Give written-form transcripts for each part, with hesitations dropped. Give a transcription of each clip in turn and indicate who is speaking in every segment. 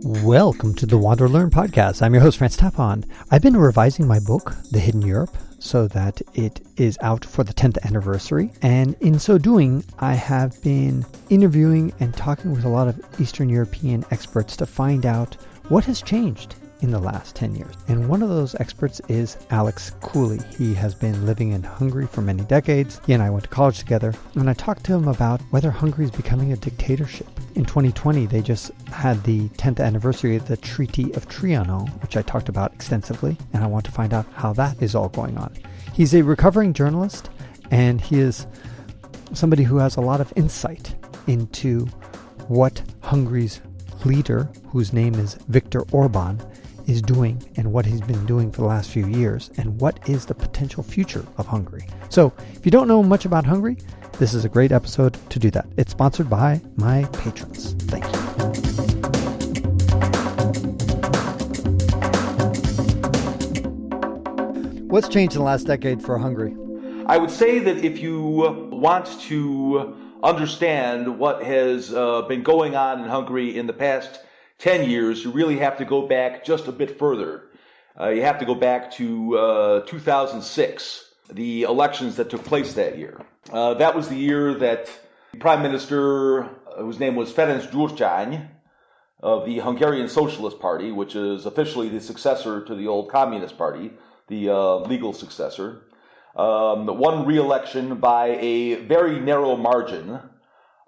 Speaker 1: Welcome to the WanderLearn podcast. I'm your host, Tapon. I've been revising my book, The Hidden Europe, so that it is out for the 10th anniversary. And in so doing, I have been interviewing and talking with a lot of Eastern European experts to find out what has changed in the last 10 years. And one of those experts is Alex Kuli. He has been living in Hungary for many decades. He and I went to college together, and I talked to him about whether Hungary is becoming a dictatorship. In 2020, they just had the 10th anniversary of the Treaty of Trianon, which I talked about extensively, and I want to find out how that is all going on. He's a recovering journalist, and he is somebody who has a lot of insight into what Hungary's leader, whose name is Viktor Orbán, is doing and what he's been doing for the last few years, and what is the potential future of Hungary. So if you don't know much about Hungary, this is a great episode to do that. It's sponsored by my patrons. Thank you. What's changed in the last decade for Hungary?
Speaker 2: I would say that if you want to understand what has been going on in Hungary in the past 10 years, you really have to go back just a bit further. You have to go back to 2006, the elections that took place that year. That was the year that the Prime Minister, whose name was Ferenc Gyurcsány, of the Hungarian Socialist Party, which is officially the successor to the old Communist Party, the legal successor, won re-election by a very narrow margin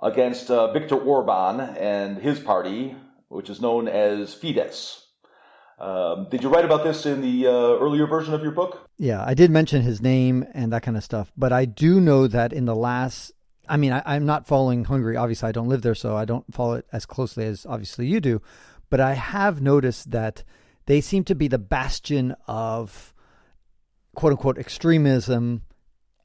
Speaker 2: against Viktor Orbán and his party, which is known as Fidesz. Did you write about this in the earlier version of your book?
Speaker 1: Yeah, I did mention his name and that kind of stuff, but I do know that in the last, I'm not following Hungary. Obviously, I don't live there, so I don't follow it as closely as obviously you do, but I have noticed that they seem to be the bastion of quote-unquote extremism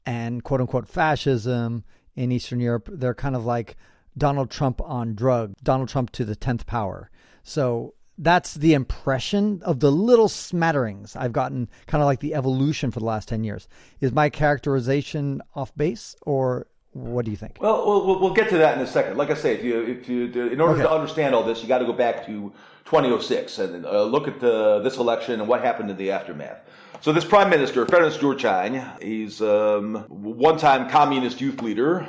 Speaker 1: and quote-unquote fascism in Eastern Europe. They're kind of like Donald Trump on drugs, Donald Trump to the 10th power. So that's the impression of the little smatterings I've gotten, kind of like the evolution for the last 10 years. Is my characterization off base, or what do you think?
Speaker 2: Well, we'll get to that in a second. Like I say, if you in order to understand all this, you got to go back to 2006 and look at this election and what happened in the aftermath. So this Prime Minister, Ferenc Gyurcsány, he's a one-time communist youth leader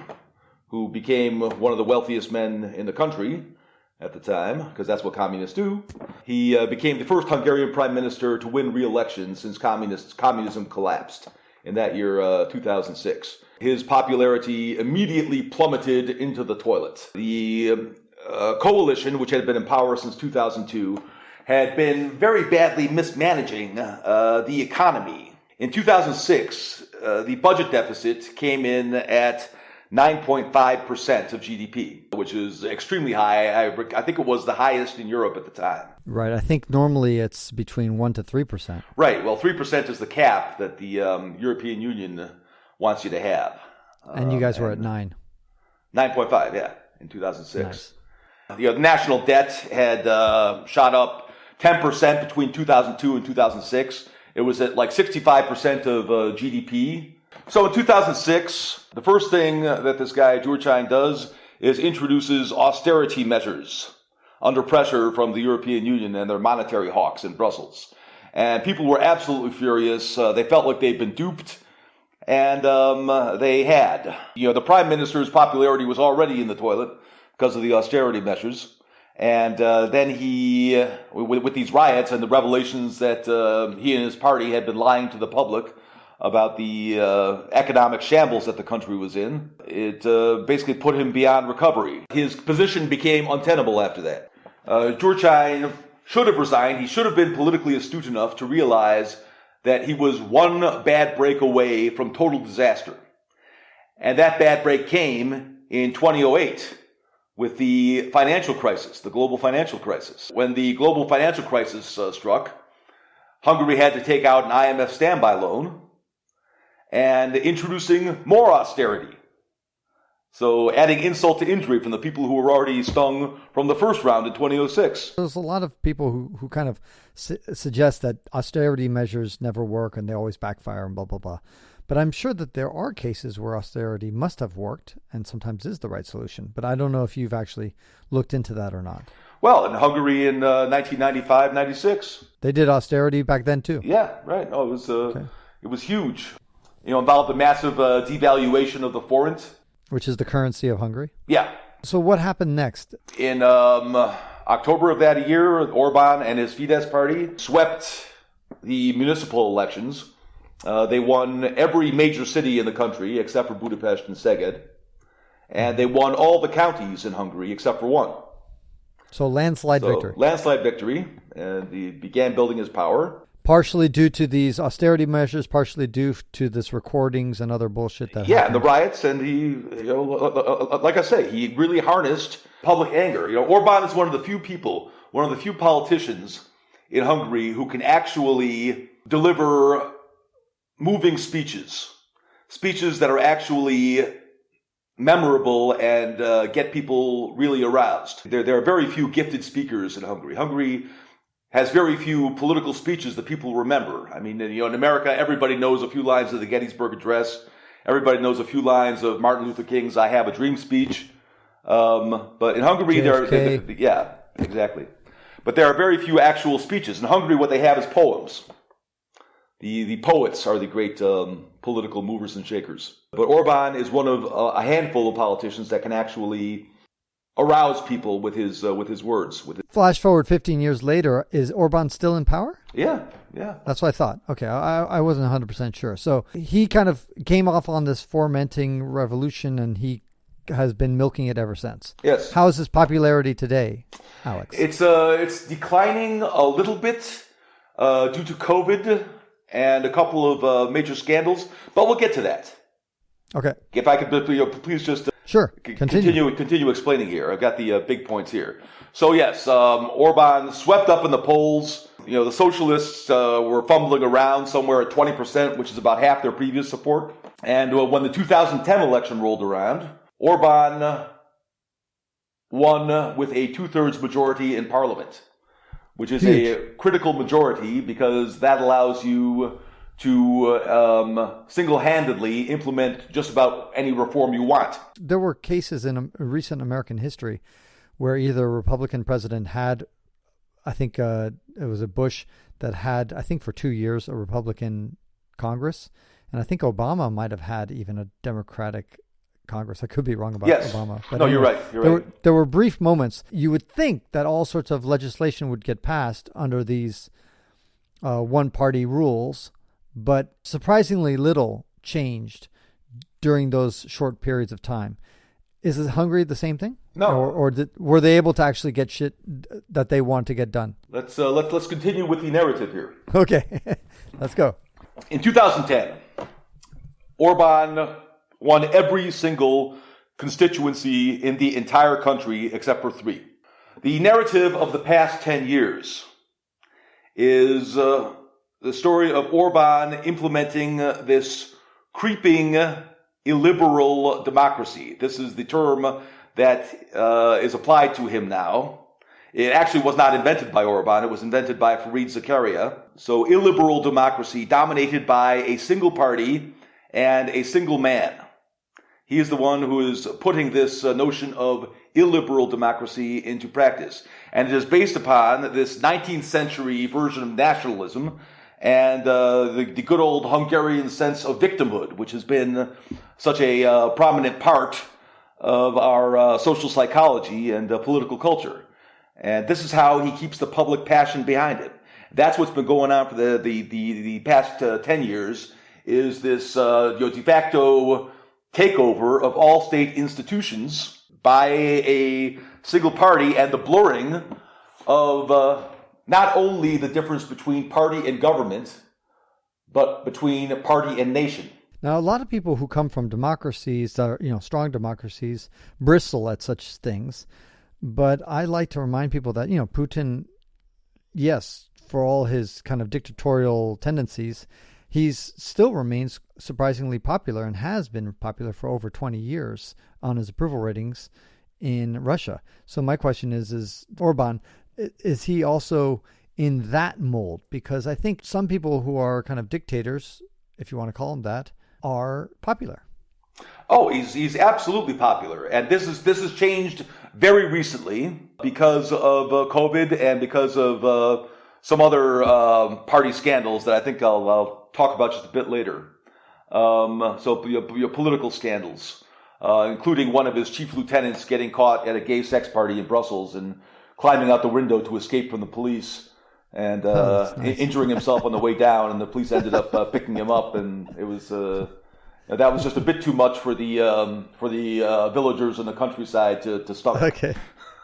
Speaker 2: who became one of the wealthiest men in the country at the time, because that's what communists do. He became the first Hungarian prime minister to win re-election since communism collapsed in that year, 2006. His popularity immediately plummeted into the toilet. The coalition, which had been in power since 2002, had been very badly mismanaging the economy. In 2006, the budget deficit came in at 9.5% of GDP, which is extremely high. I think it was the highest in Europe at the time.
Speaker 1: Right. I think normally it's between 1% to 3%.
Speaker 2: Right. Well, 3% is the cap that the European Union wants you to have.
Speaker 1: And you guys were at 9.
Speaker 2: 9.5, yeah, in 2006.
Speaker 1: Nice.
Speaker 2: The national debt had shot up 10% between 2002 and 2006. It was at like 65% of GDP. So in 2006, the first thing that this guy Gyurcsány does is introduces austerity measures under pressure from the European Union and their monetary hawks in Brussels. And people were absolutely furious. They felt like they'd been duped, and they had. The prime minister's popularity was already in the toilet because of the austerity measures. And then he, with these riots and the revelations that he and his party had been lying to the public about the economic shambles that the country was in, it basically put him beyond recovery. His position became untenable after that. Gyurcsány should have resigned. He should have been politically astute enough to realize that he was one bad break away from total disaster. And that bad break came in 2008 with the financial crisis, the global financial crisis. When the global financial crisis struck, Hungary had to take out an IMF standby loan and introducing more austerity. So adding insult to injury from the people who were already stung from the first round in 2006.
Speaker 1: There's a lot of people who kind of suggest that austerity measures never work and they always backfire and blah, blah, blah. But I'm sure that there are cases where austerity must have worked and sometimes is the right solution. But I don't know if you've actually looked into that or not.
Speaker 2: Well, in Hungary in 1995, 96.
Speaker 1: They did austerity back then too.
Speaker 2: Yeah, right. Oh, it was huge. Involved a massive devaluation of the forint,
Speaker 1: which is the currency of Hungary.
Speaker 2: Yeah.
Speaker 1: So what happened next?
Speaker 2: In October of that year, Orbán and his Fidesz party swept the municipal elections. They won every major city in the country except for Budapest and Szeged. And they won all the counties in Hungary except for one.
Speaker 1: So landslide victory.
Speaker 2: Landslide victory. And he began building his power.
Speaker 1: Partially due to these austerity measures, partially due to this recordings and other bullshit that
Speaker 2: happened. And the riots. And he, like I say, he really harnessed public anger. Orbán is one of the few politicians in Hungary who can actually deliver moving speeches that are actually memorable and get people really aroused. There are very few gifted speakers in Hungary. Hungary has very few political speeches that people remember. I mean, in America, everybody knows a few lines of the Gettysburg Address. Everybody knows a few lines of Martin Luther King's "I Have a Dream" speech. But in Hungary, yeah, exactly. But there are very few actual speeches. In Hungary, what they have is poems. The poets are the great political movers and shakers. But Orbán is one of a handful of politicians that can actually arouse people with his words.
Speaker 1: Flash forward 15 years later, is Orbán still in power?
Speaker 2: Yeah.
Speaker 1: That's what I thought. Okay, I wasn't 100% sure. So he kind of came off on this fomenting revolution, and he has been milking it ever since.
Speaker 2: Yes.
Speaker 1: How is his popularity today, Alex?
Speaker 2: It's declining a little bit due to COVID and a couple of major scandals, but we'll get to that.
Speaker 1: Okay.
Speaker 2: If I could please just
Speaker 1: sure
Speaker 2: continue explaining here. I've got the big points here. So yes, Orbán swept up in the polls. The socialists were fumbling around somewhere at 20%, which is about half their previous support. And when the 2010 election rolled around, Orbán won with a 2/3 majority in parliament, which is a critical majority because that allows you to single-handedly implement just about any reform you want.
Speaker 1: There were cases in recent American history where either a Republican president had, I think it was a Bush that had, I think for 2 years, a Republican Congress. And I think Obama might have had even a Democratic Congress. I could be wrong about Obama. But
Speaker 2: no, you're right.
Speaker 1: There were brief moments. You would think that all sorts of legislation would get passed under these one-party rules, but surprisingly little changed during those short periods of time. Is Hungary the same thing?
Speaker 2: No.
Speaker 1: Or were they able to actually get shit that they want to get done?
Speaker 2: Let's continue with the narrative here.
Speaker 1: Okay, let's go.
Speaker 2: In 2010, Orbán won every single constituency in the entire country except for 3. The narrative of the past 10 years is the story of Orbán implementing this creeping illiberal democracy. This is the term that is applied to him now. It actually was not invented by Orbán. It was invented by Fareed Zakaria. So illiberal democracy dominated by a single party and a single man. He is the one who is putting this notion of illiberal democracy into practice. And it is based upon this 19th century version of nationalism and the good old Hungarian sense of victimhood, which has been such a prominent part of our social psychology and political culture. And this is how he keeps the public passion behind it. That's what's been going on for the past 10 years, is this de facto takeover of all state institutions by a single party, and the blurring of not only the difference between party and government, but between party and nation.
Speaker 1: Now, a lot of people who come from democracies, strong democracies, bristle at such things. But I like to remind people that, Putin, yes, for all his kind of dictatorial tendencies, he's still remains surprisingly popular and has been popular for over 20 years on his approval ratings in Russia. So my question is Orbán, is he also in that mold? Because I think some people who are kind of dictators, if you want to call them that, are popular.
Speaker 2: Oh, he's absolutely popular, and this has changed very recently because of COVID and because of some other party scandals that I think I'll talk about just a bit later. So your political scandals, including one of his chief lieutenants getting caught at a gay sex party in Brussels and climbing out the window to escape from the police and nice. Injuring himself on the way down, and the police ended up picking him up, and it was. That was just a bit too much for the villagers in the countryside to stomach.
Speaker 1: Okay.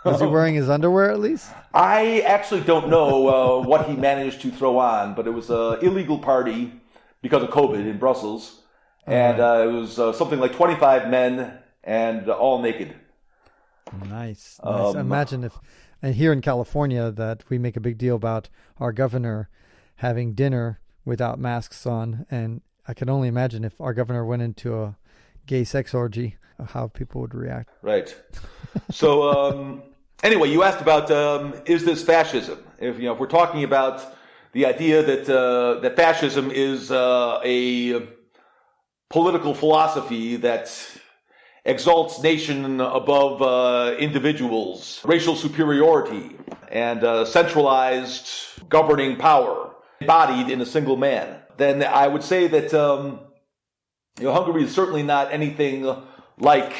Speaker 1: Was he wearing his underwear at least?
Speaker 2: I actually don't know what he managed to throw on, but it was an illegal party because of COVID in Brussels, and it was something like 25 men and all naked.
Speaker 1: Nice. Imagine if, and here in California, that we make a big deal about our governor having dinner without masks on, and I can only imagine if our governor went into a gay sex orgy, how people would react.
Speaker 2: Right. So, anyway, you asked about is this fascism? If we're talking about the idea that fascism is a political philosophy that exalts nation above individuals, racial superiority, and centralized governing power embodied in a single man, then I would say that Hungary is certainly not anything like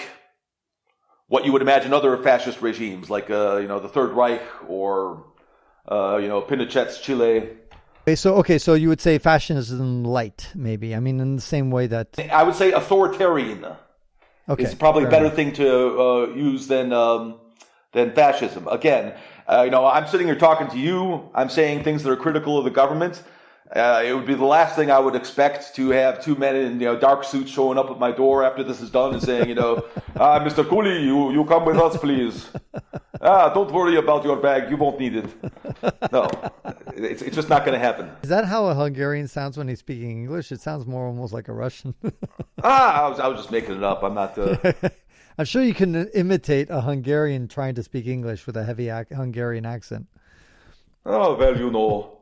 Speaker 2: what you would imagine other fascist regimes, like the Third Reich or Pinochet's Chile.
Speaker 1: So you would say fascism light, maybe. I mean, in the same way that
Speaker 2: I would say authoritarian. Okay, is probably a better thing to use than fascism. Again, I'm sitting here talking to you. I'm saying things that are critical of the government. It would be the last thing I would expect to have two men in dark suits showing up at my door after this is done and saying, Mr. Kuli, you come with us, please. Don't worry about your bag. You won't need it. No, it's just not going to happen.
Speaker 1: Is that how a Hungarian sounds when he's speaking English? It sounds more almost like a Russian.
Speaker 2: I was just making it up. I'm not...
Speaker 1: I'm sure you can imitate a Hungarian trying to speak English with a heavy Hungarian accent.
Speaker 2: Oh, well,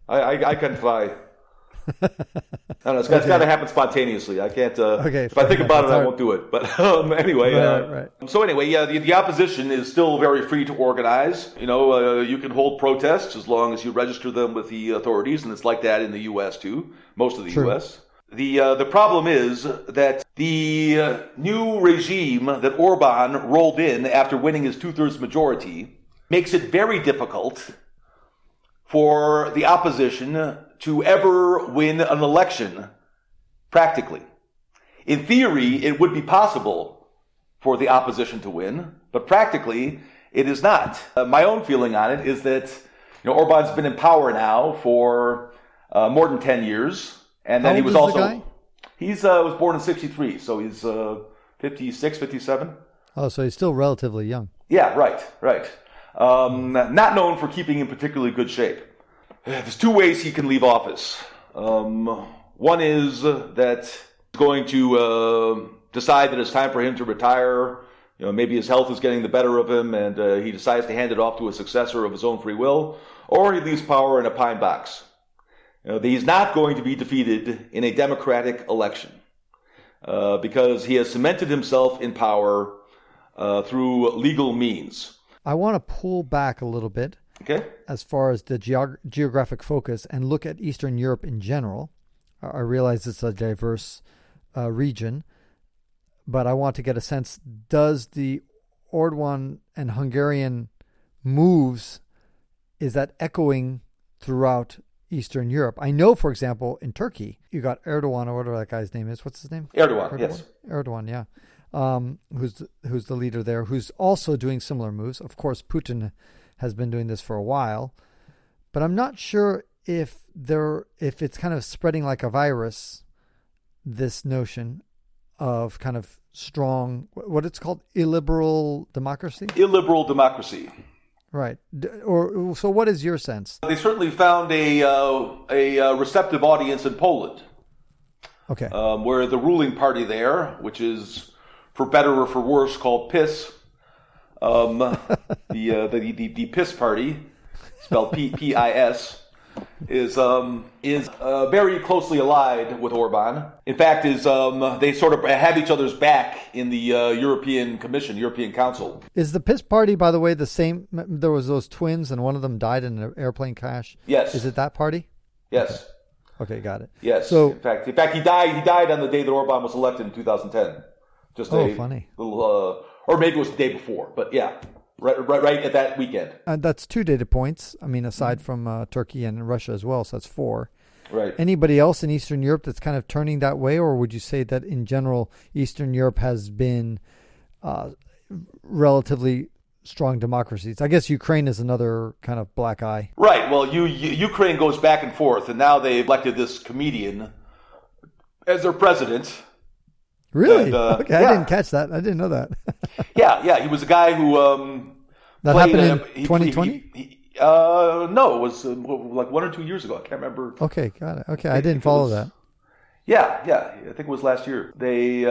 Speaker 2: I can try. I don't know, it's got to happen spontaneously. I can't. If I think about it, I won't do it. But anyway.
Speaker 1: Right.
Speaker 2: So anyway, the opposition is still very free to organize. You can hold protests as long as you register them with the authorities, and it's like that in the U.S. too. Most of the U.S. The problem is that the new regime that Orbán rolled in after winning his 2/3 majority makes it very difficult for the opposition to ever win an election, practically. In theory, it would be possible for the opposition to win, but practically, it is not. My own feeling on it is that Orbán's been in power now for more than 10 years, and then he was also...
Speaker 1: Guy?
Speaker 2: He's was born in 1963, so he's 56, 57.
Speaker 1: Oh, so he's still relatively young.
Speaker 2: Yeah, right. Not known for keeping in particularly good shape. There's two ways he can leave office. One is that he's going to decide that it's time for him to retire. Maybe his health is getting the better of him, and he decides to hand it off to a successor of his own free will, or he leaves power in a pine box. He's not going to be defeated in a democratic election because he has cemented himself in power through legal means.
Speaker 1: I want to pull back a little bit as far as the geographic focus and look at Eastern Europe in general. I realize it's a diverse region, but I want to get a sense, does the Orbán and Hungarian moves, is that echoing throughout Eastern Europe? I know, for example, in Turkey, you got Erdogan, or whatever that guy's name is. What's his name?
Speaker 2: Erdogan, yes.
Speaker 1: Erdogan, yeah. Who's the leader there, who's also doing similar moves. Of course, Putin has been doing this for a while, but I'm not sure if it's kind of spreading like a virus, this notion of kind of strong, what it's called, illiberal democracy?
Speaker 2: Illiberal democracy.
Speaker 1: Right. So what is your sense?
Speaker 2: They certainly found a receptive audience in Poland.
Speaker 1: Okay.
Speaker 2: Where the ruling party there, which is for better or for worse called PIS, the PIS party, spelled PIS, is very closely allied with Orban. In fact, they sort of have each other's back in the European Commission, European Council.
Speaker 1: Is the PIS party, by the way, the same? There was those twins, and one of them died in an airplane crash.
Speaker 2: Yes.
Speaker 1: Is it that party?
Speaker 2: Yes.
Speaker 1: Okay, got it.
Speaker 2: Yes.
Speaker 1: So,
Speaker 2: in fact, he died on the day that Orban was elected in 2010. Just
Speaker 1: funny.
Speaker 2: Little, or maybe it was the day before, but yeah. Right at that weekend.
Speaker 1: That's 2 data points. I mean, aside from Turkey and Russia as well, so that's 4.
Speaker 2: Right.
Speaker 1: Anybody else in Eastern Europe that's kind of turning that way, or would you say that in general, Eastern Europe has been relatively strong democracies? I guess Ukraine is another kind of black eye.
Speaker 2: Right. Well, Ukraine goes back and forth, and now they've elected this comedian as their president.
Speaker 1: Really?
Speaker 2: And,
Speaker 1: okay,
Speaker 2: yeah.
Speaker 1: I didn't catch that. I didn't know that.
Speaker 2: Yeah. He was a guy who
Speaker 1: that
Speaker 2: played,
Speaker 1: happened in 2020.
Speaker 2: No, it was like 1 or 2 years ago. I can't remember.
Speaker 1: Okay, got it. Okay, I didn't follow that.
Speaker 2: Yeah. I think it was last year. They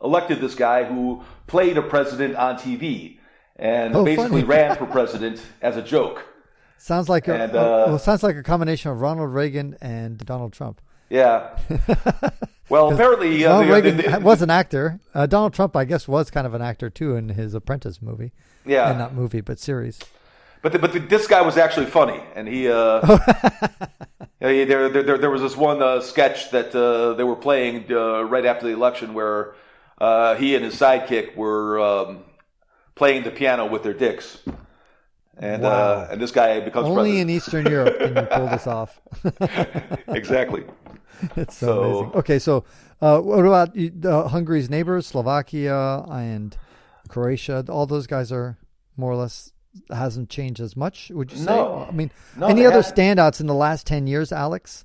Speaker 2: elected this guy who played a president on TV and basically ran for president as a joke.
Speaker 1: Sounds like sounds like a combination of Ronald Reagan and Donald Trump.
Speaker 2: Yeah. Well, apparently
Speaker 1: Ronald Reagan was an actor. Donald Trump, I guess, was kind of an actor too in his Apprentice movie.
Speaker 2: Yeah,
Speaker 1: and not movie, but series.
Speaker 2: But this guy was actually funny, and he. There was this one sketch that they were playing right after the election where he and his sidekick were playing the piano with their dicks. And
Speaker 1: wow.
Speaker 2: And this guy becomes
Speaker 1: only
Speaker 2: president.
Speaker 1: In Eastern Europe can you pull this off.
Speaker 2: Exactly.
Speaker 1: It's so amazing. Okay, so what about Hungary's neighbors, Slovakia and Croatia? All those guys are more or less hasn't changed as much, would you say?
Speaker 2: No.
Speaker 1: I mean,
Speaker 2: no,
Speaker 1: any other standouts in the last 10 years, Alex,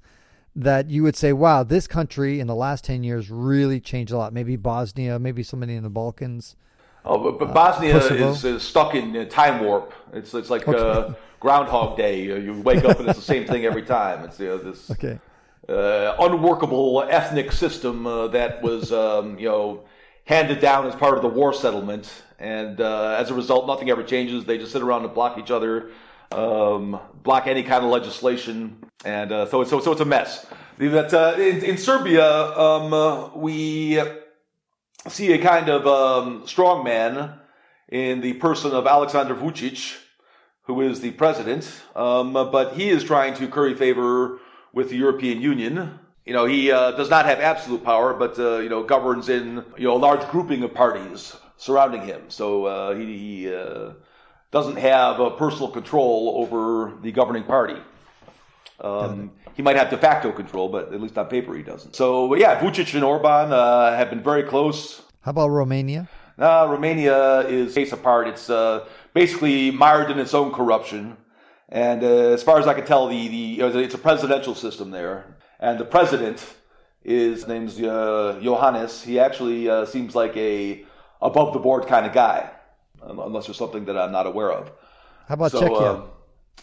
Speaker 1: that you would say, wow, this country in the last 10 years really changed a lot? Maybe Bosnia, maybe somebody in the Balkans.
Speaker 2: Oh, but Bosnia
Speaker 1: Kosovo.
Speaker 2: is stuck in time warp. It's like Groundhog Day. You wake up and it's the same thing every time. It's this unworkable ethnic system that was handed down as part of the war settlement, and as a result, nothing ever changes. They just sit around and block each other, block any kind of legislation, and so it's a mess. In Serbia, we see a kind of strong man in the person of Aleksandar Vučić, who is the president, but he is trying to curry favor with the European Union. He does not have absolute power, but governs in a large grouping of parties surrounding him. So he doesn't have personal control over the governing party. He might have de facto control, but at least on paper he doesn't. So yeah, Vučić and Orbán have been very close.
Speaker 1: How about Romania?
Speaker 2: Romania is a case apart. It's basically mired in its own corruption. And as far as I can tell, it's a presidential system there. And the president his name's Johannes. He actually seems like a above-the-board kind of guy, unless there's something that I'm not aware of.
Speaker 1: How about Czechia?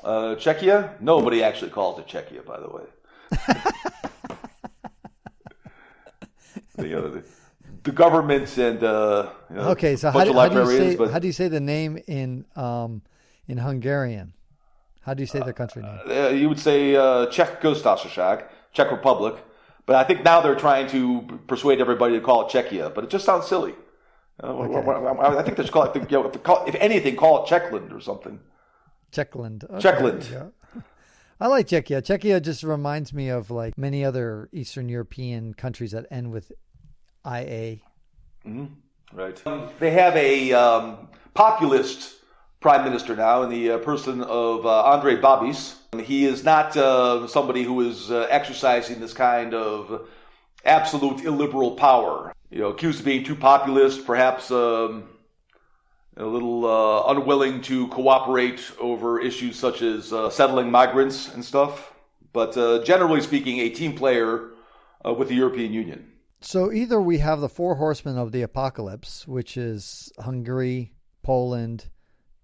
Speaker 2: Czechia? Nobody actually calls it Czechia, by the way. The government and
Speaker 1: okay. So how do you say the name in Hungarian? How do you say the country name?
Speaker 2: You would say Czech Köztársaság, Czech Republic. But I think now they're trying to persuade everybody to call it Czechia. But it just sounds silly. I think they should call it, if anything, call it Czechland or something.
Speaker 1: Czechland. Okay.
Speaker 2: Czechland.
Speaker 1: Yeah. I like Czechia. Czechia just reminds me of like many other Eastern European countries that end with IA.
Speaker 2: Mm-hmm. Right. They have a populist prime minister now in the person of Andrej Babis. He is not somebody who is exercising this kind of absolute illiberal power. Accused of being too populist, perhaps a little unwilling to cooperate over issues such as settling migrants and stuff. But generally speaking, a team player with the European Union.
Speaker 1: So either we have the four horsemen of the apocalypse, which is Hungary, Poland,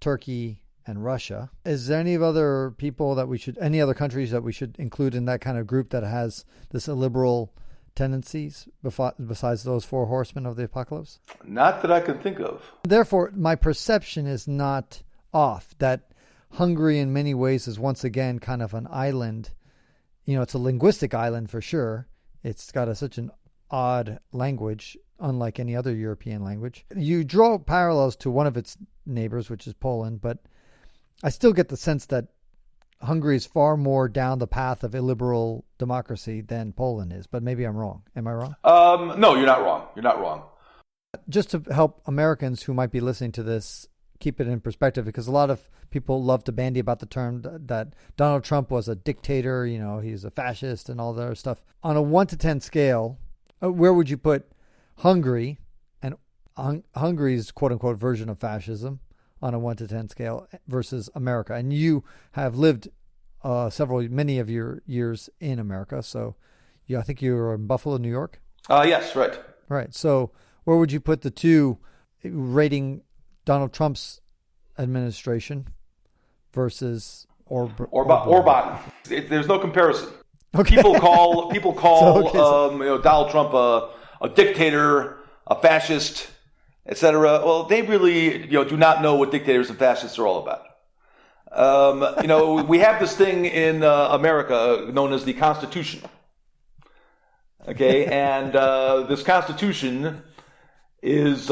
Speaker 1: Turkey, and Russia. Is there any other any other countries that we should include in that kind of group that has this illiberal tendencies besides those four horsemen of the apocalypse?
Speaker 2: Not that I can think of.
Speaker 1: Therefore, my perception is not off that Hungary in many ways is once again kind of an island. It's a linguistic island for sure. It's got such an odd language, unlike any other European language. You draw parallels to one of its neighbors, which is Poland, but I still get the sense that Hungary is far more down the path of illiberal democracy than Poland is, but maybe I'm wrong. Am I wrong?
Speaker 2: No, you're not wrong. You're not wrong.
Speaker 1: Just to help Americans who might be listening to this keep it in perspective, because a lot of people love to bandy about the term that Donald Trump was a dictator, he's a fascist and all that other stuff. On a 1 to 10 scale, where would you put Hungary and Hungary's quote-unquote version of fascism on a 1 to 10 scale versus America? And you have lived many of your years in America, so I think you were in Buffalo, New York?
Speaker 2: Yes, right.
Speaker 1: Right. So where would you put the two, rating Donald Trump's administration versus
Speaker 2: Orbán? There's no comparison.
Speaker 1: Okay.
Speaker 2: People call Donald Trump a dictator, a fascist, etc. Well, they really do not know what dictators and fascists are all about. We have this thing in America known as the Constitution. Okay, and this Constitution is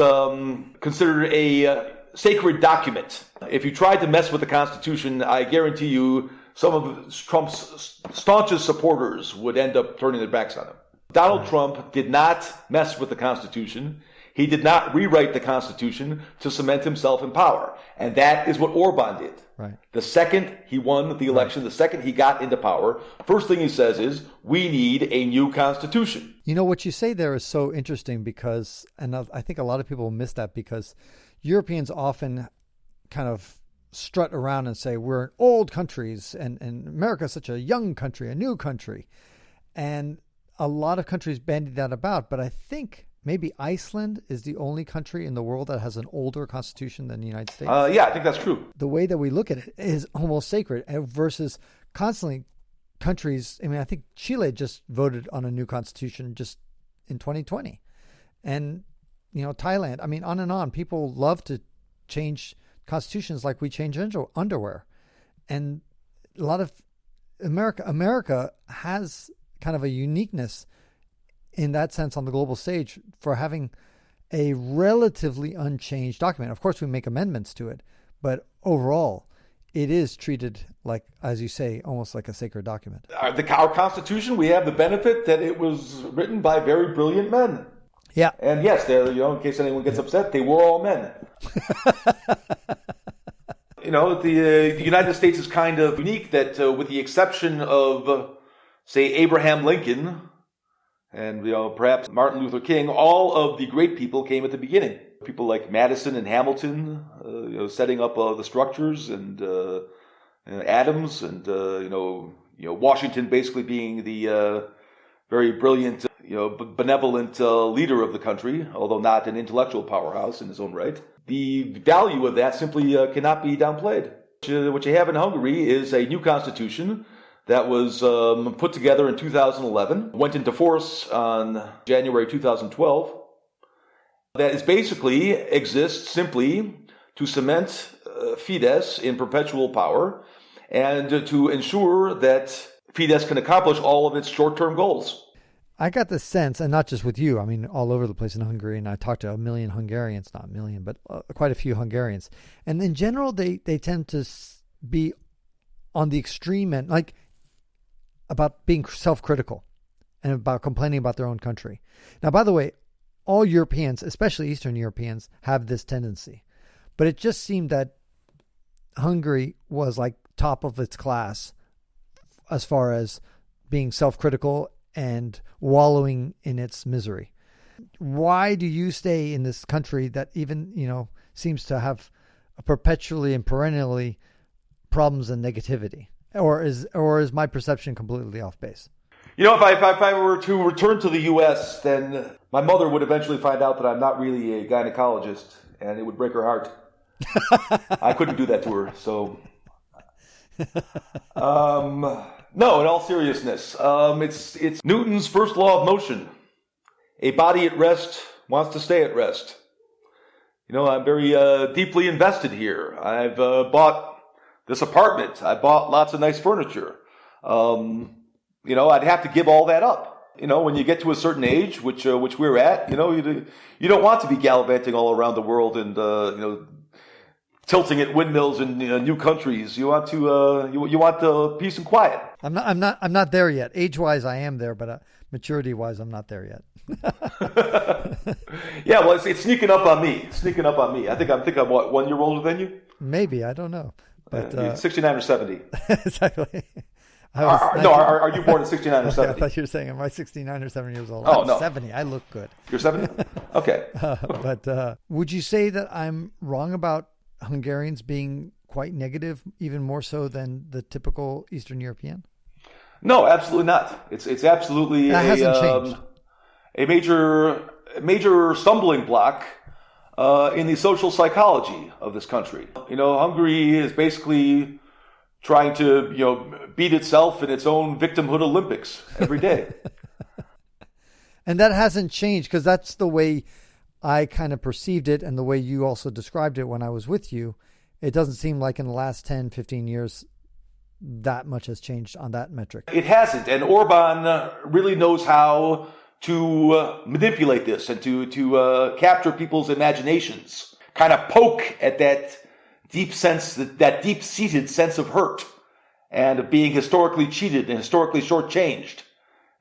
Speaker 2: considered a sacred document. If you tried to mess with the Constitution, I guarantee you some of Trump's staunchest supporters would end up turning their backs on him. Donald Trump did not mess with the Constitution. He did not rewrite the Constitution to cement himself in power. And that is what Orbán did.
Speaker 1: Right.
Speaker 2: The second he won the election, the second he got into power, first thing he says is, we need a new Constitution.
Speaker 1: What you say there is so interesting because, and I think a lot of people miss that, because Europeans often kind of strut around and say, we're in old countries and America is such a young country, a new country. And a lot of countries bandy that about, but I think maybe Iceland is the only country in the world that has an older constitution than the United States.
Speaker 2: Yeah, I think that's true.
Speaker 1: The way that we look at it is almost sacred versus constantly countries. I think Chile just voted on a new constitution just in 2020. And, Thailand, on and on. People love to change constitutions like we change underwear. And a lot of America has kind of a uniqueness in that sense on the global stage for having a relatively unchanged document. Of course, we make amendments to it, but overall, it is treated like, as you say, almost like a sacred document.
Speaker 2: Our Constitution, we have the benefit that it was written by very brilliant men.
Speaker 1: Yeah.
Speaker 2: And yes, in case anyone gets upset, they were all men. The United States is kind of unique that with the exception of, say, Abraham Lincoln and, perhaps Martin Luther King, all of the great people came at the beginning. People like Madison and Hamilton, setting up the structures, and Adams, and Washington basically being the very brilliant, benevolent leader of the country, although not an intellectual powerhouse in his own right. The value of that simply cannot be downplayed. What you have in Hungary is a new constitution that was put together in 2011, went into force on January 2012. That is basically exists simply to cement Fidesz in perpetual power and to ensure that Fidesz can accomplish all of its short-term goals.
Speaker 1: I got the sense, and not just with you, all over the place in Hungary, and I talked to a million Hungarians, not a million, but quite a few Hungarians. And in general, they tend to be on the extreme end, like about being self-critical and about complaining about their own country. Now, by the way, all Europeans, especially Eastern Europeans, have this tendency. But it just seemed that Hungary was like top of its class as far as being self-critical and wallowing in its misery. Why do you stay in this country that even, seems to have perpetually and perennially problems and negativity? Or is my perception completely off base?
Speaker 2: If I were to return to the U.S., then my mother would eventually find out that I'm not really a gynecologist, and it would break her heart. I couldn't do that to her, so... No, in all seriousness, it's Newton's first law of motion. A body at rest wants to stay at rest. I'm very deeply invested here. I've bought this apartment. I bought lots of nice furniture. I'd have to give all that up. When you get to a certain age, which we're at, you don't want to be gallivanting all around the world and tilting at windmills in new countries. You want to you want peace and quiet.
Speaker 1: I'm not there yet. Age-wise, I am there, but maturity-wise, I'm not there yet.
Speaker 2: Yeah, well, it's sneaking up on me. I think I'm what, 1 year older than you?
Speaker 1: Maybe, I don't know. But
Speaker 2: 69 or 70.
Speaker 1: Exactly.
Speaker 2: Are you born in 69 or 70?
Speaker 1: I thought you were saying, am I 69 or 7 years old?
Speaker 2: Oh,
Speaker 1: I'm
Speaker 2: no.
Speaker 1: 70. I look good.
Speaker 2: You're 70? Okay.
Speaker 1: But would you say that I'm wrong about Hungarians being quite negative, even more so than the typical Eastern European?
Speaker 2: No, absolutely not. It's absolutely
Speaker 1: that hasn't changed.
Speaker 2: A major stumbling block in the social psychology of this country. Hungary is basically trying to beat itself in its own victimhood Olympics every day.
Speaker 1: And that hasn't changed, because that's the way I kind of perceived it, and the way you also described it when I was with you. It doesn't seem like in the last 10, 15 years that much has changed on that metric.
Speaker 2: It hasn't, and Orbán really knows how to manipulate this and to capture people's imaginations, kind of poke at that deep sense, that deep-seated sense of hurt and of being historically cheated and historically shortchanged,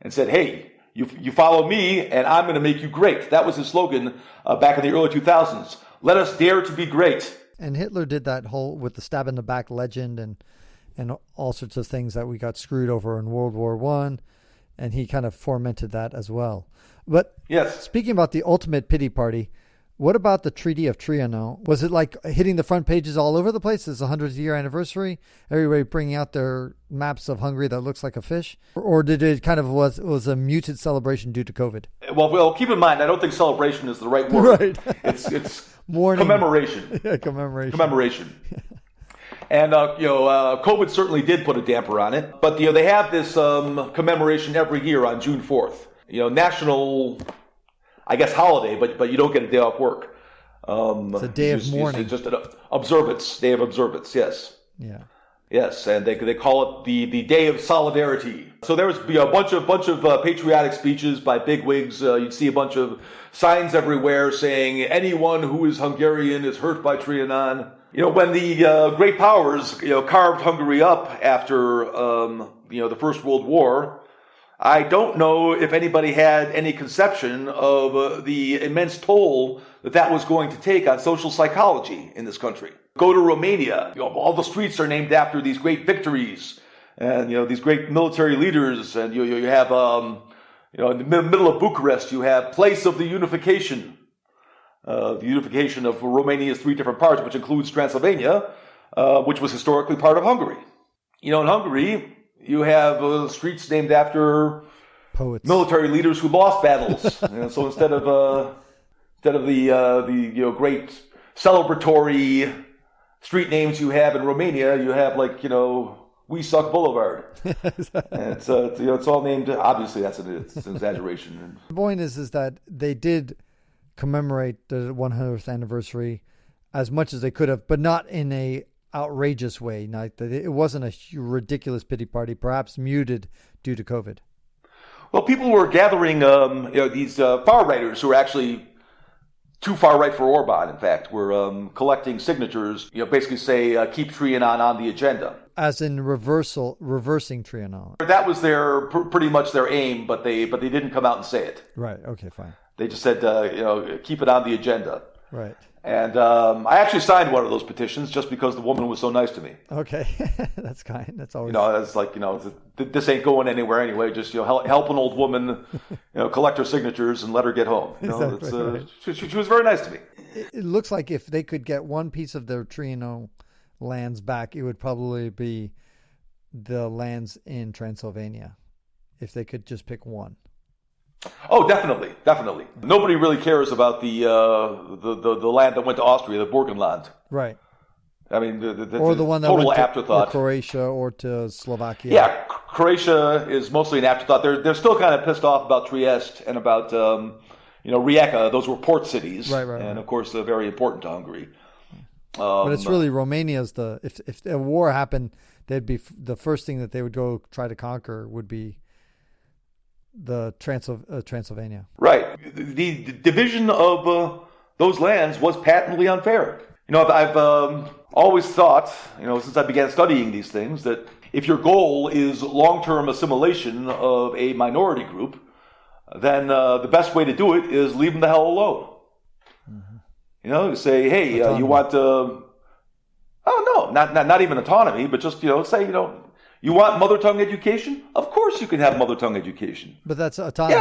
Speaker 2: and said, hey, you follow me and I'm going to make you great. That was his slogan back in the early 2000s. Let us dare to be great.
Speaker 1: And Hitler did that whole with the stab in the back legend and all sorts of things that we got screwed over in World War I. And he kind of fomented that as well. But
Speaker 2: yes,
Speaker 1: speaking about the ultimate pity party, what about the Treaty of Trianon? Was it like hitting the front pages all over the place? It's the 100th year anniversary. Everybody bringing out their maps of Hungary that looks like a fish? Or did it kind of was a muted celebration due to COVID?
Speaker 2: Well, keep in mind, I don't think celebration is the right word.
Speaker 1: Right.
Speaker 2: It's
Speaker 1: Mourning.
Speaker 2: Commemoration.
Speaker 1: Yeah, commemoration.
Speaker 2: And, COVID certainly did put a damper on it. But, they have this commemoration every year on June 4th. National, I guess, holiday, but you don't get a day off work.
Speaker 1: It's a day of mourning.
Speaker 2: It's just an day of observance, yes.
Speaker 1: Yeah.
Speaker 2: Yes, and they call it the Day of Solidarity. So there was a bunch of patriotic speeches by bigwigs. You'd see a bunch of signs everywhere saying anyone who is Hungarian is hurt by Trianon. When the great powers carved Hungary up after the First World War, I don't know if anybody had any conception of the immense toll that was going to take on social psychology in this country. Go to Romania. All the streets are named after these great victories and, these great military leaders. And you have, in the middle of Bucharest, you have Place of the Unification. The unification of Romania's three different parts, which includes Transylvania, which was historically part of Hungary. In Hungary, you have streets named after
Speaker 1: poets,
Speaker 2: military leaders who lost battles. So instead of the great celebratory street names you have in Romania, you have We Suck Boulevard. And it's all named. Obviously, it's an exaggeration.
Speaker 1: The point is that they did commemorate the 100th anniversary as much as they could have, but not in a outrageous way. It wasn't a ridiculous pity party, perhaps muted due to COVID.
Speaker 2: Well, people were gathering, these far righters who were actually too far right for Orbán, in fact, were collecting signatures, basically say, keep Trianon on the agenda.
Speaker 1: As in reversing Trianon.
Speaker 2: That was pretty much their aim, but they didn't come out and say it.
Speaker 1: Right, okay, fine.
Speaker 2: They just said, keep it on the agenda.
Speaker 1: Right.
Speaker 2: And I actually signed one of those petitions just because the woman was so nice to me.
Speaker 1: Okay, that's kind. That's always.
Speaker 2: It's like this ain't going anywhere anyway. Just help an old woman, collect her signatures and let her get home.
Speaker 1: Exactly, right.
Speaker 2: She was very nice to me.
Speaker 1: It looks like if they could get one piece of their Trianon lands back, it would probably be the lands in Transylvania. If they could just pick one.
Speaker 2: Oh, definitely. Nobody really cares about the land that went to Austria, the Burgenland.
Speaker 1: Right.
Speaker 2: I mean,
Speaker 1: or the one that
Speaker 2: total
Speaker 1: went
Speaker 2: afterthought.
Speaker 1: To Croatia or to Slovakia.
Speaker 2: Yeah, Croatia is mostly an afterthought. They're still kind of pissed off about Trieste and about Rijeka. Those were port cities,
Speaker 1: right.
Speaker 2: And of course, they're very important to Hungary.
Speaker 1: But it's really Romania's if a war happened, they'd be the first thing that they would go try to conquer would be the Transylvania.
Speaker 2: Right. The division of those lands was patently unfair. I've always thought, since I began studying these things, that if your goal is long-term assimilation of a minority group, then the best way to do it is leave them the hell alone. Mm-hmm. Say, hey, you want not even autonomy, but just, say, you want mother tongue education? Of course you can have mother tongue education.
Speaker 1: But that's autonomy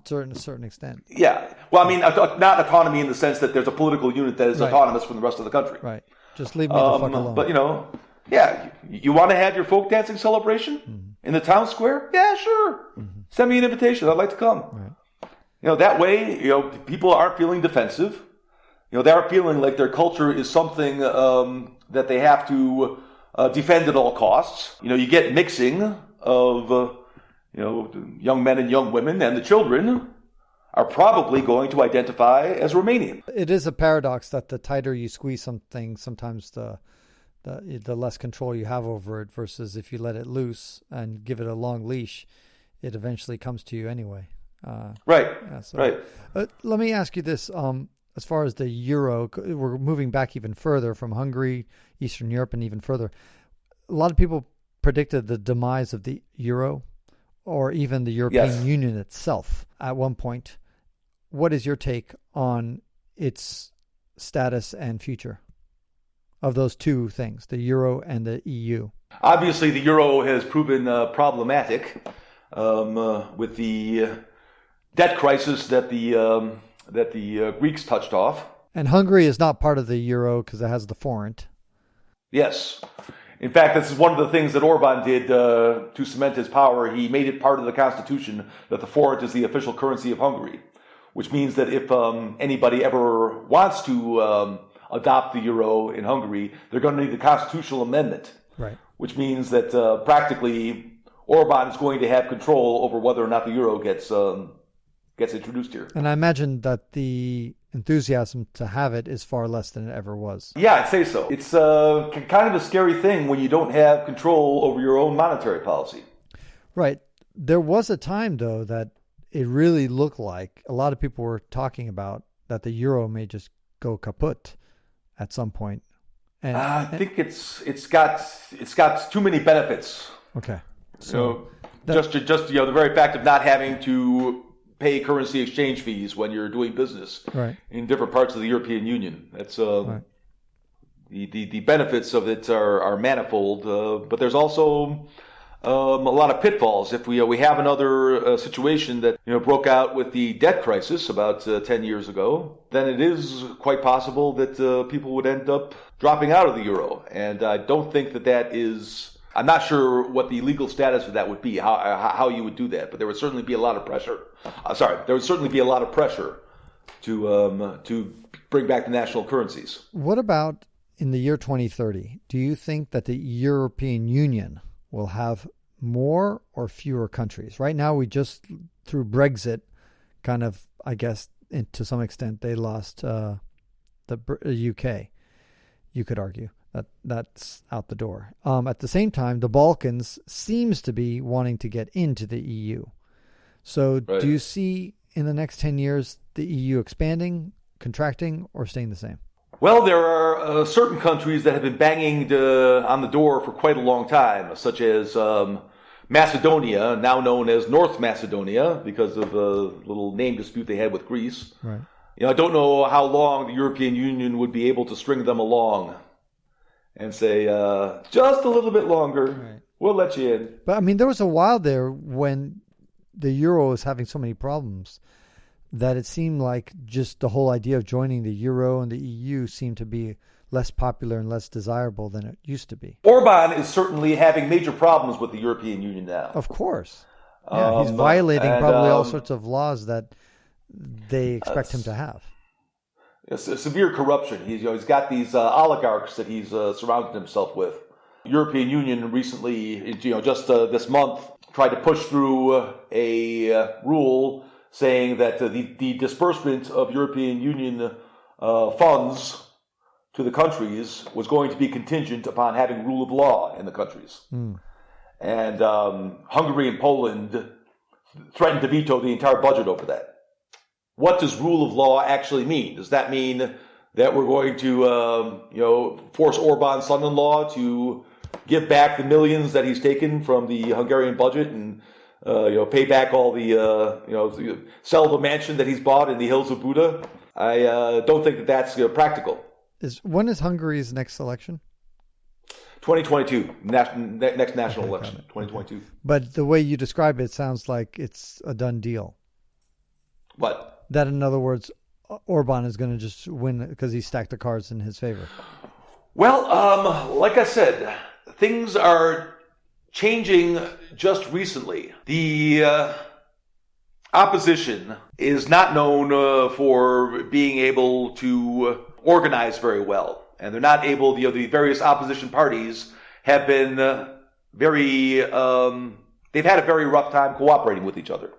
Speaker 1: to a certain extent.
Speaker 2: Yeah. Well, I mean, not autonomy in the sense that there's a political unit that is autonomous from the rest of the country.
Speaker 1: Right. Just leave me the fuck alone.
Speaker 2: But, you want to have your folk dancing celebration in the town square? Yeah, sure. Mm-hmm. Send me an invitation. I'd like to come. Right. That way, people aren't feeling defensive. They aren't feeling like their culture is something that they have to defend at all costs. You get mixing of, young men and young women, and the children are probably going to identify as Romanian.
Speaker 1: It is a paradox that the tighter you squeeze something, sometimes the less control you have over it, versus if you let it loose and give it a long leash, it eventually comes to you anyway.
Speaker 2: Right.
Speaker 1: Yeah, so,
Speaker 2: right.
Speaker 1: Let me ask you this. As far as the euro, we're moving back even further from Hungary, Eastern Europe, and even further. A lot of people predicted the demise of the euro or even the European Union itself at one point. What is your take on its status and future of those two things, the euro and the EU?
Speaker 2: Obviously, the euro has proven problematic with the debt crisis that the Greeks touched off.
Speaker 1: And Hungary is not part of the euro because it has the forint.
Speaker 2: Yes. In fact, this is one of the things that Orbán did to cement his power. He made it part of the constitution that the forint is the official currency of Hungary, which means that if anybody ever wants to adopt the euro in Hungary, they're going to need a constitutional amendment,
Speaker 1: right?
Speaker 2: Which means that practically Orbán is going to have control over whether or not the euro gets introduced here.
Speaker 1: And I imagine that the enthusiasm to have it is far less than it ever was.
Speaker 2: Yeah, I'd say so. It's kind of a scary thing when you don't have control over your own monetary policy.
Speaker 1: Right. There was a time, though, that it really looked like a lot of people were talking about that the euro may just go kaput at some point. And
Speaker 2: I think it's got too many benefits.
Speaker 1: Okay.
Speaker 2: So just the very fact of not having to pay currency exchange fees when you're doing business in different parts of the European Union. That's the benefits of it are manifold, but there's also a lot of pitfalls. If we have another situation that broke out with the debt crisis about 10 years ago, then it is quite possible that people would end up dropping out of the euro. And I don't think that is. I'm not sure what the legal status of that would be, how you would do that, but there would certainly be a lot of pressure. There would certainly be a lot of pressure to bring back the national currencies.
Speaker 1: What about in the year 2030? Do you think that the European Union will have more or fewer countries? Right now, we just, through Brexit, kind of, I guess, to some extent, they lost the UK, you could argue. That's out the door. At the same time, the Balkans seems to be wanting to get into the EU. So do you see in the next 10 years the EU expanding, contracting, or staying the same?
Speaker 2: Well, there are certain countries that have been banging on the door for quite a long time, such as Macedonia, now known as North Macedonia, because of a little name dispute they had with Greece.
Speaker 1: Right.
Speaker 2: I don't know how long the European Union would be able to string them along and say, just a little bit longer, we'll let you in.
Speaker 1: But, I mean, there was a while there when the euro was having so many problems that it seemed like just the whole idea of joining the euro and the EU seemed to be less popular and less desirable than it used to be.
Speaker 2: Orbán is certainly having major problems with the European Union now.
Speaker 1: Of course. Yeah, he's violating probably all sorts of laws that they expect him to have.
Speaker 2: It's a severe corruption. He's got these oligarchs that he's surrounded himself with. The European Union recently, just this month, tried to push through a rule saying that the disbursement of European Union funds to the countries was going to be contingent upon having rule of law in the countries. And Hungary and Poland threatened to veto the entire budget over that. What does rule of law actually mean? Does that mean that we're going to, force Orbán's son-in-law to give back the millions that he's taken from the Hungarian budget and, pay back all the, sell the mansion that he's bought in the hills of Buda? I don't think that that's practical.
Speaker 1: When is Hungary's next election?
Speaker 2: 2022, next national election, 2022.
Speaker 1: But the way you describe it sounds like it's a done deal.
Speaker 2: What?
Speaker 1: That, in other words, Orbán is going to just win because he stacked the cards in his favor.
Speaker 2: Well, like I said, things are changing just recently. The opposition is not known for being able to organize very well. And they're not able, the various opposition parties have been they've had a very rough time cooperating with each other.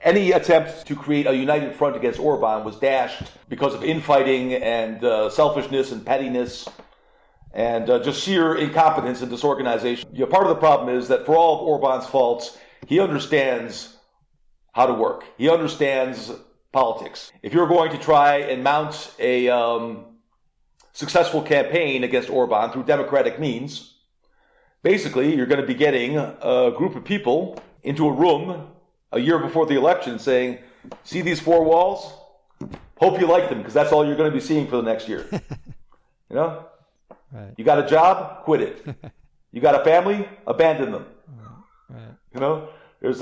Speaker 2: Any attempt to create a united front against Orbán was dashed because of infighting and selfishness and pettiness and just sheer incompetence and disorganization. Part of the problem is that for all of Orbán's faults, he understands how to work. He understands politics. If you're going to try and mount a successful campaign against Orbán through democratic means, basically you're going to be getting a group of people into a room a year before the election saying, see these four walls? Hope you like them, because that's all you're going to be seeing for the next year.
Speaker 1: Right.
Speaker 2: You got a job? Quit it. You got a family? Abandon them.
Speaker 1: Right.
Speaker 2: There's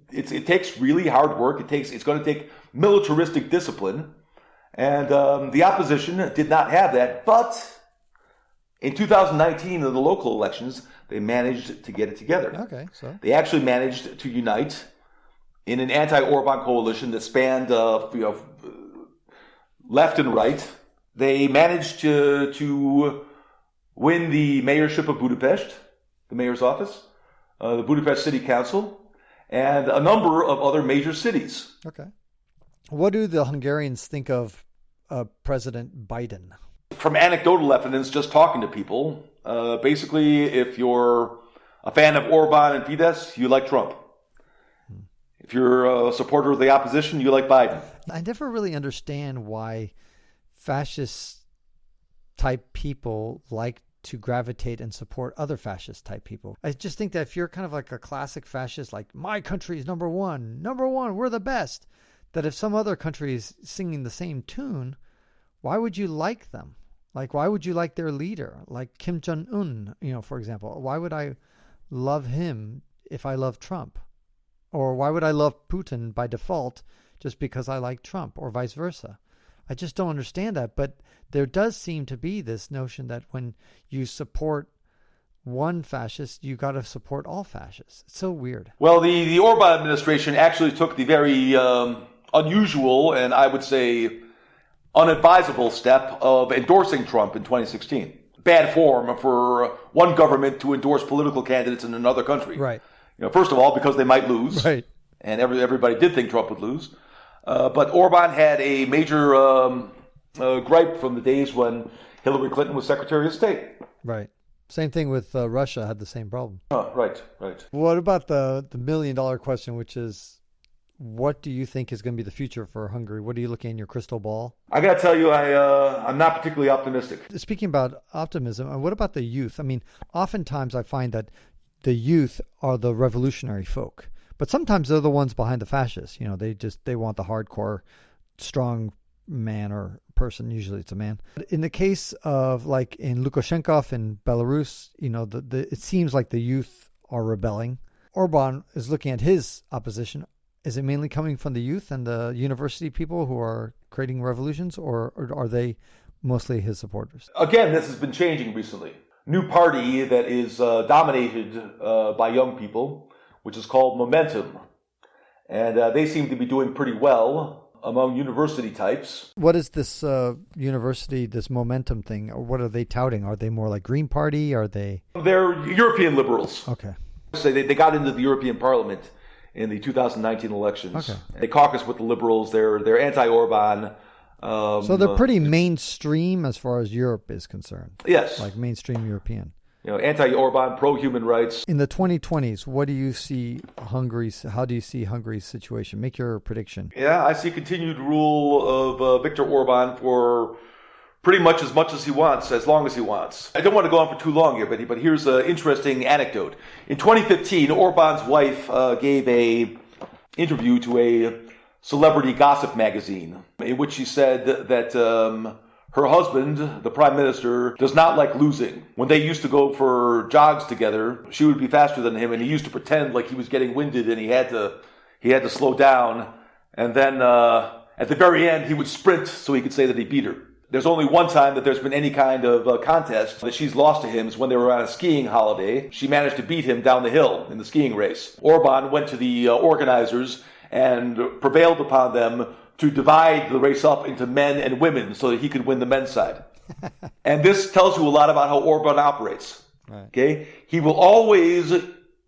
Speaker 2: it takes really hard work. It's going to take militaristic discipline. And the opposition did not have that. But in 2019, in the local elections, they managed to get it together.
Speaker 1: Okay, so
Speaker 2: they actually managed to unite in an anti-Orbán coalition that spanned left and right. They managed to win the mayorship of Budapest, the mayor's office, the Budapest City Council, and a number of other major cities.
Speaker 1: Okay. What do the Hungarians think of President Biden?
Speaker 2: From anecdotal evidence, just talking to people, basically, if you're a fan of Orbán and Fidesz, you like Trump. If you're a supporter of the opposition, you like Biden.
Speaker 1: I never really understand why fascist-type people like to gravitate and support other fascist-type people. I just think that if you're kind of like a classic fascist, like, my country is number one, we're the best, that if some other country is singing the same tune, why would you like them? Like, why would you like their leader? Like Kim Jong-un, for example. Why would I love him if I love Trump? Or why would I love Putin by default just because I like Trump, or vice versa? I just don't understand that. But there does seem to be this notion that when you support one fascist, you got to support all fascists. It's so weird.
Speaker 2: Well, the Orbán administration actually took the very unusual and I would say unadvisable step of endorsing Trump in 2016. Bad form for one government to endorse political candidates in another country.
Speaker 1: Right.
Speaker 2: First of all, because they might lose.
Speaker 1: Right.
Speaker 2: And everybody did think Trump would lose. But Orbán had a major gripe from the days when Hillary Clinton was Secretary of State.
Speaker 1: Right. Same thing with Russia had the same problem.
Speaker 2: Right.
Speaker 1: What about the $1 million question, which is, what do you think is going to be the future for Hungary? What are you looking in your crystal ball?
Speaker 2: I got to tell you, I'm not particularly optimistic.
Speaker 1: Speaking about optimism, what about the youth? I mean, oftentimes I find that the youth are the revolutionary folk, but sometimes they're the ones behind the fascists. They want the hardcore, strong man or person. Usually it's a man. In the case of like in Lukashenko in Belarus, it seems like the youth are rebelling. Orbán is looking at his opposition. Is it mainly coming from the youth and the university people who are creating revolutions, or are they mostly his supporters?
Speaker 2: Again, this has been changing recently. New party that is dominated by young people, which is called Momentum. And they seem to be doing pretty well among university types.
Speaker 1: What is this university, this Momentum thing? Or what are they touting? Are they more like Green Party? Are they?
Speaker 2: They're European liberals.
Speaker 1: Okay.
Speaker 2: So they got into the European Parliament in the 2019 elections.
Speaker 1: Okay.
Speaker 2: They caucus with the liberals. They're anti-Orbán.
Speaker 1: So they're pretty mainstream as far as Europe is concerned.
Speaker 2: Yes.
Speaker 1: Like mainstream European.
Speaker 2: Anti-Orbán, pro-human rights.
Speaker 1: In the 2020s, what do you see how do you see Hungary's situation? Make your prediction.
Speaker 2: Yeah, I see continued rule of Viktor Orbán for pretty much as he wants, as long as he wants. I don't want to go on for too long here, but here's an interesting anecdote. In 2015, Orbán's wife gave an interview to a celebrity gossip magazine in which she said that her husband, the prime minister, does not like losing. When they used to go for jogs together, she would be faster than him, and he used to pretend like he was getting winded and he had to slow down. And then at the very end, he would sprint so he could say that he beat her. There's only one time that there's been any kind of contest that she's lost to him is when they were on a skiing holiday. She managed to beat him down the hill in the skiing race. Orbán went to the organizers and prevailed upon them to divide the race up into men and women so that he could win the men's side. And this tells you a lot about how Orbán operates. Right. Okay? He will always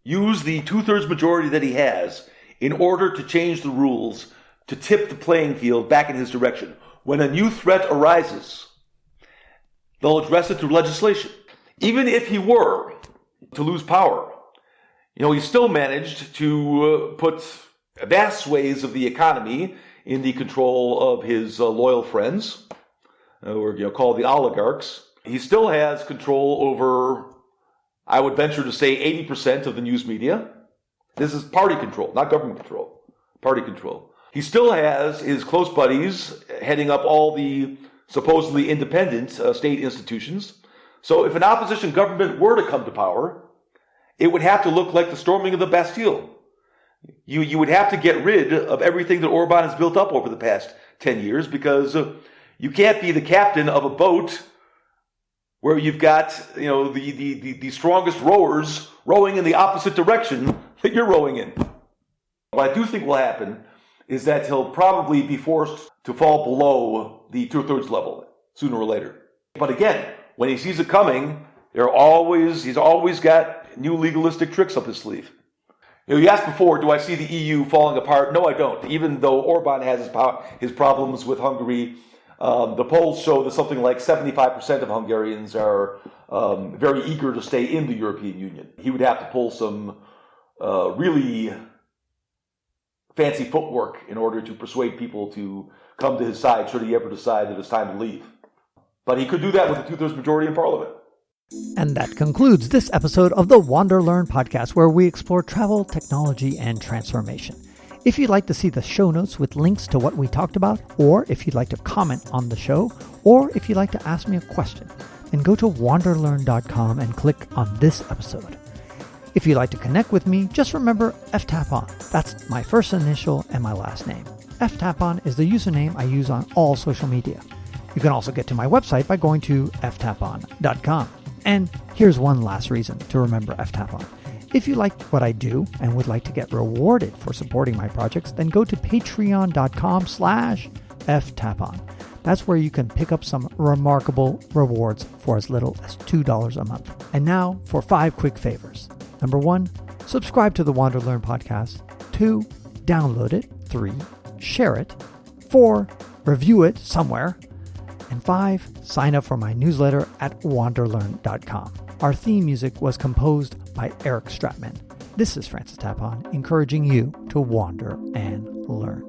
Speaker 2: use the 2/3 majority that he has in order to change the rules, to tip the playing field back in his direction. When a new threat arises, they'll address it through legislation. Even if he were to lose power, he still managed to put vast swathes of the economy in the control of his loyal friends, or called the oligarchs. He still has control over, I would venture to say, 80% of the news media. This is party control, not government control. Party control. He still has his close buddies heading up all the supposedly independent state institutions. So if an opposition government were to come to power, it would have to look like the storming of the Bastille. You would have to get rid of everything that Orbán has built up over the past 10 years because you can't be the captain of a boat where you've got the strongest rowers rowing in the opposite direction that you're rowing in. What I do think will happen is that he'll probably be forced to fall below the 2/3 level sooner or later. But again, when he sees it coming, he's always got new legalistic tricks up his sleeve. You asked before, do I see the EU falling apart? No, I don't. Even though Orbán has his problems with Hungary, the polls show that something like 75% of Hungarians are very eager to stay in the European Union. He would have to pull some really fancy footwork in order to persuade people to come to his side should he ever decide that it's time to leave. But he could do that with a 2/3 majority in Parliament.
Speaker 1: And that concludes this episode of the WanderLearn podcast, where we explore travel, technology, and transformation. If you'd like to see the show notes with links to what we talked about, or if you'd like to comment on the show, or if you'd like to ask me a question, then go to WanderLearn.com and click on this episode. If you'd like to connect with me, just remember ftapon. That's my first initial and my last name. ftapon is the username I use on all social media. You can also get to my website by going to ftapon.com. And here's one last reason to remember ftapon. If you like what I do and would like to get rewarded for supporting my projects, then go to patreon.com/ftapon. That's where you can pick up some remarkable rewards for as little as $2 a month. And now for 5 quick favors. Number 1, subscribe to the WanderLearn podcast. 2, download it. 3, share it. 4, review it somewhere. And 5, sign up for my newsletter at WanderLearn.com. Our theme music was composed by Eric Stratman. This is Francis Tapon, encouraging you to wander and learn.